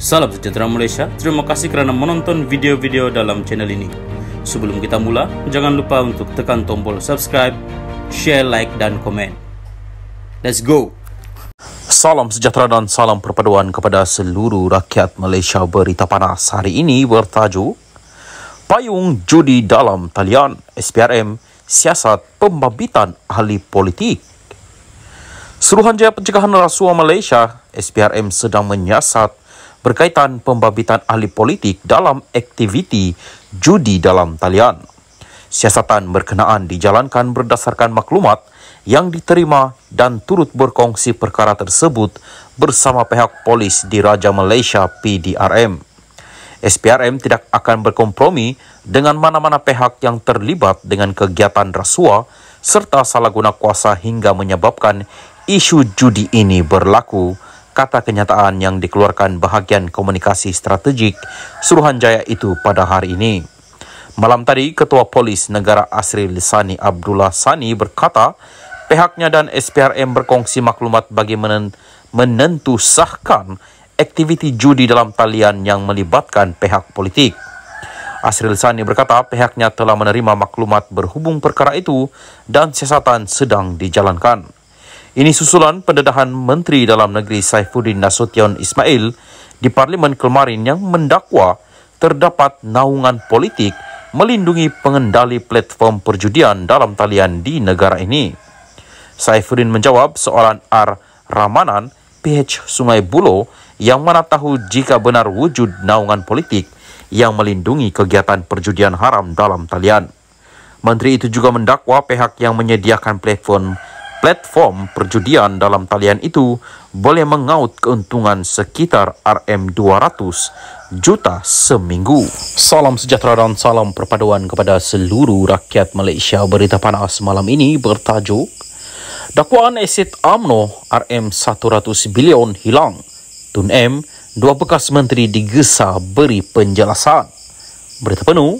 Salam sejahtera Malaysia, terima kasih kerana menonton video-video dalam channel ini. Sebelum kita mula, jangan lupa untuk tekan tombol subscribe, share, like dan komen. Let's go! Salam sejahtera dan salam perpaduan kepada seluruh rakyat Malaysia. Berita panas hari ini bertajuk Payung Judi dalam Talian SPRM Siasat Pembabitan Ahli Politik. Suruhanjaya Pencegahan Rasuah Malaysia SPRM sedang menyiasat berkaitan pembabitan ahli politik dalam aktiviti judi dalam talian. Siasatan berkenaan dijalankan berdasarkan maklumat yang diterima dan turut berkongsi perkara tersebut bersama pihak polis Diraja Malaysia PDRM. SPRM tidak akan berkompromi dengan mana-mana pihak yang terlibat dengan kegiatan rasuah serta salah guna kuasa hingga menyebabkan isu judi ini berlaku, kata kenyataan yang dikeluarkan bahagian komunikasi strategik Suruhanjaya itu pada hari ini. Malam tadi, Ketua Polis Negara Asril Sani Abdullah Sani berkata pihaknya dan SPRM berkongsi maklumat bagi menentusahkan aktiviti judi dalam talian yang melibatkan pihak politik. Asril Sani berkata pihaknya telah menerima maklumat berhubung perkara itu dan siasatan sedang dijalankan. Ini susulan pendedahan Menteri Dalam Negeri Saifuddin Nasution Ismail di Parlimen kemarin yang mendakwa terdapat naungan politik melindungi pengendali platform perjudian dalam talian di negara ini. Saifuddin menjawab soalan R. Ramanan, PH Sungai Buloh yang mana tahu jika benar wujud naungan politik yang melindungi kegiatan perjudian haram dalam talian. Menteri itu juga mendakwa pihak yang menyediakan platform perjudian dalam talian itu boleh mengaut keuntungan sekitar RM200 juta seminggu. Salam sejahtera dan salam perpaduan kepada seluruh rakyat Malaysia. Berita panas malam ini bertajuk dakwaan aset UMNO RM100 bilion hilang. Tun M, dua bekas menteri digesa beri penjelasan. Berita penuh.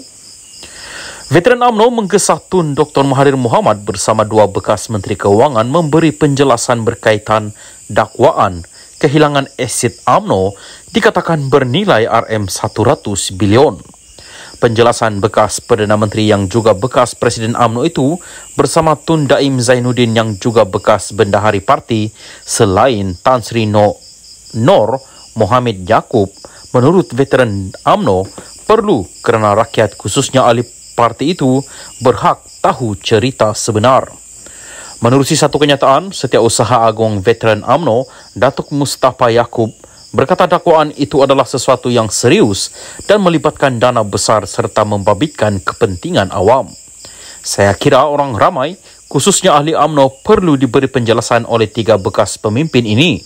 Veteran UMNO menggesa Tun Dr. Mahathir Mohamad bersama dua bekas Menteri Keuangan memberi penjelasan berkaitan dakwaan kehilangan aset UMNO dikatakan bernilai RM100 bilion. Penjelasan bekas Perdana Menteri yang juga bekas Presiden UMNO itu bersama Tun Daim Zainuddin yang juga bekas Bendahari Parti selain Tan Sri Nur Mohamed Yaakob menurut veteran UMNO perlu kerana rakyat khususnya ahli parti itu berhak tahu cerita sebenar. Menerusi satu kenyataan, Setiausaha Agung Veteran UMNO, Datuk Mustafa Yaakob, berkata dakwaan itu adalah sesuatu yang serius dan melibatkan dana besar serta membabitkan kepentingan awam. Saya kira orang ramai, khususnya ahli UMNO, perlu diberi penjelasan oleh tiga bekas pemimpin ini.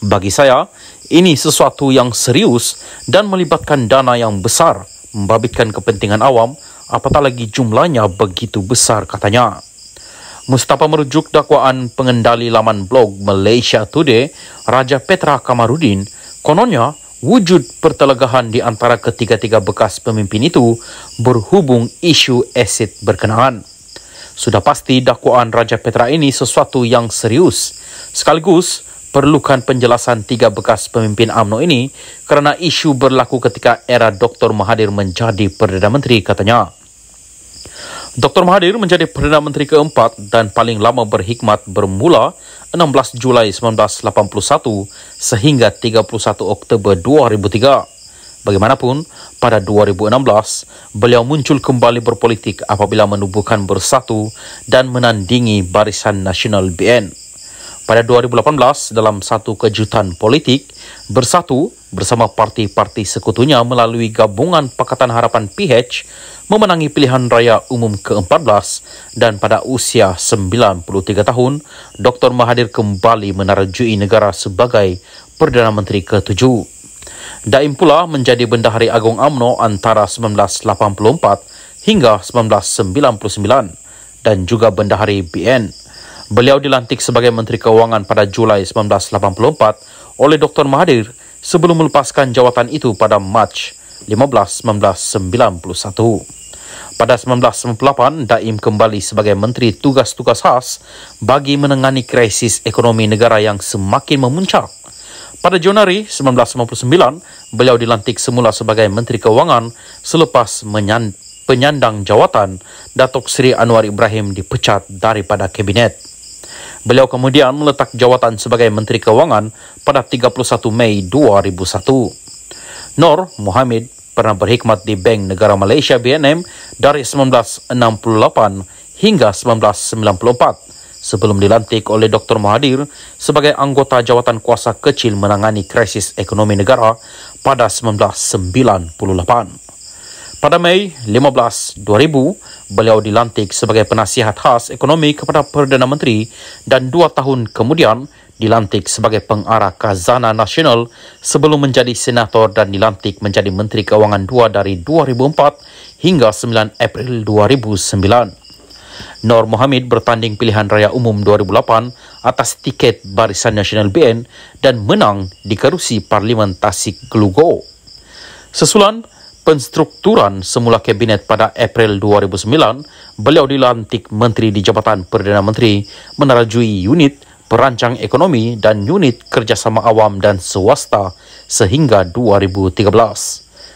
Bagi saya, ini sesuatu yang serius dan melibatkan dana yang besar, membabitkan kepentingan awam, apatah lagi jumlahnya begitu besar, katanya. Mustafa merujuk dakwaan pengendali laman blog Malaysia Today, Raja Petra Kamarudin, kononnya wujud pertelegahan di antara ketiga-tiga bekas pemimpin itu berhubung isu aset berkenaan. Sudah pasti dakwaan Raja Petra ini sesuatu yang serius, sekaligus perlukan penjelasan tiga bekas pemimpin UMNO ini kerana isu berlaku ketika era Dr. Mahathir menjadi Perdana Menteri, katanya. Dr. Mahathir menjadi Perdana Menteri keempat dan paling lama berkhidmat bermula 16 Julai 1981 sehingga 31 Oktober 2003. Bagaimanapun, pada 2016, beliau muncul kembali berpolitik apabila menubuhkan Bersatu dan menandingi Barisan Nasional BN. Pada 2018, dalam satu kejutan politik, Bersatu bersama parti-parti sekutunya melalui gabungan Pakatan Harapan PH memenangi pilihan raya umum ke-14 dan pada usia 93 tahun, Dr. Mahathir kembali menarjui negara sebagai Perdana Menteri ke-7. Daim pula menjadi Bendahari Agung UMNO antara 1984 hingga 1999 dan juga Bendahari BN. Beliau dilantik sebagai Menteri Keuangan pada Julai 1984 oleh Dr. Mahathir sebelum melepaskan jawatan itu pada Mac 15, 1991. Pada 1998, Daim kembali sebagai Menteri Tugas-Tugas Khas bagi menangani krisis ekonomi negara yang semakin memuncak. Pada Januari 1999, beliau dilantik semula sebagai Menteri Keuangan selepas penyandang jawatan Datuk Seri Anwar Ibrahim dipecat daripada kabinet. Beliau kemudian meletak jawatan sebagai Menteri Keuangan pada 31 Mei 2001. Nur Mohamid pernah berkhidmat di Bank Negara Malaysia BNM dari 1968 hingga 1994. Sebelum dilantik oleh Dr. Mahathir sebagai anggota jawatan kuasa kecil menangani krisis ekonomi negara pada 1998. Pada Mei 15, 2000, beliau dilantik sebagai penasihat khas ekonomi kepada Perdana Menteri dan 2 tahun kemudian dilantik sebagai pengarah Khazanah Nasional sebelum menjadi senator dan dilantik menjadi Menteri Keuangan 2 dari 2004 hingga 9 April 2009. Nur Mohamid bertanding pilihan raya umum 2008 atas tiket Barisan Nasional BN dan menang di kerusi Parlimen Tasik Glugo. Sesulan penstrukturan semula kabinet pada April 2009, beliau dilantik Menteri di Jabatan Perdana Menteri menerajui unit perancang ekonomi dan unit kerjasama awam dan swasta sehingga 2013.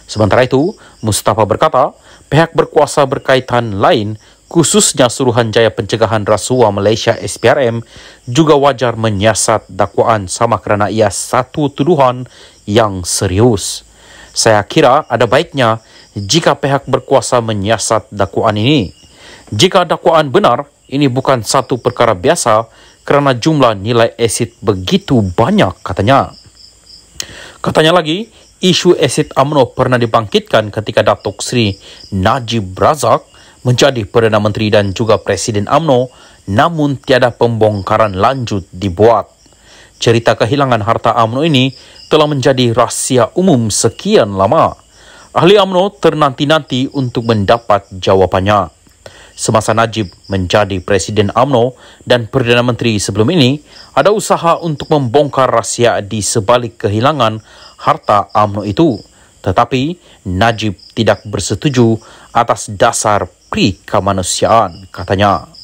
Sementara itu, Mustafa berkata, pihak berkuasa berkaitan lain khususnya Suruhanjaya Pencegahan Rasuah Malaysia SPRM juga wajar menyiasat dakwaan sama kerana ia satu tuduhan yang serius. Saya kira ada baiknya jika pihak berkuasa menyiasat dakwaan ini. Jika dakwaan benar, ini bukan satu perkara biasa kerana jumlah nilai asid begitu banyak, katanya. Katanya lagi, isu asid UMNO pernah dibangkitkan ketika Datuk Seri Najib Razak menjadi Perdana Menteri dan juga Presiden UMNO, namun tiada pembongkaran lanjut dibuat. Cerita kehilangan harta UMNO ini telah menjadi rahsia umum sekian lama. Ahli UMNO ternanti-nanti untuk mendapat jawapannya. Semasa Najib menjadi Presiden UMNO dan Perdana Menteri sebelum ini, ada usaha untuk membongkar rahsia di sebalik kehilangan harta UMNO itu. Tetapi Najib tidak bersetuju atas dasar pri kemanusiaan, katanya.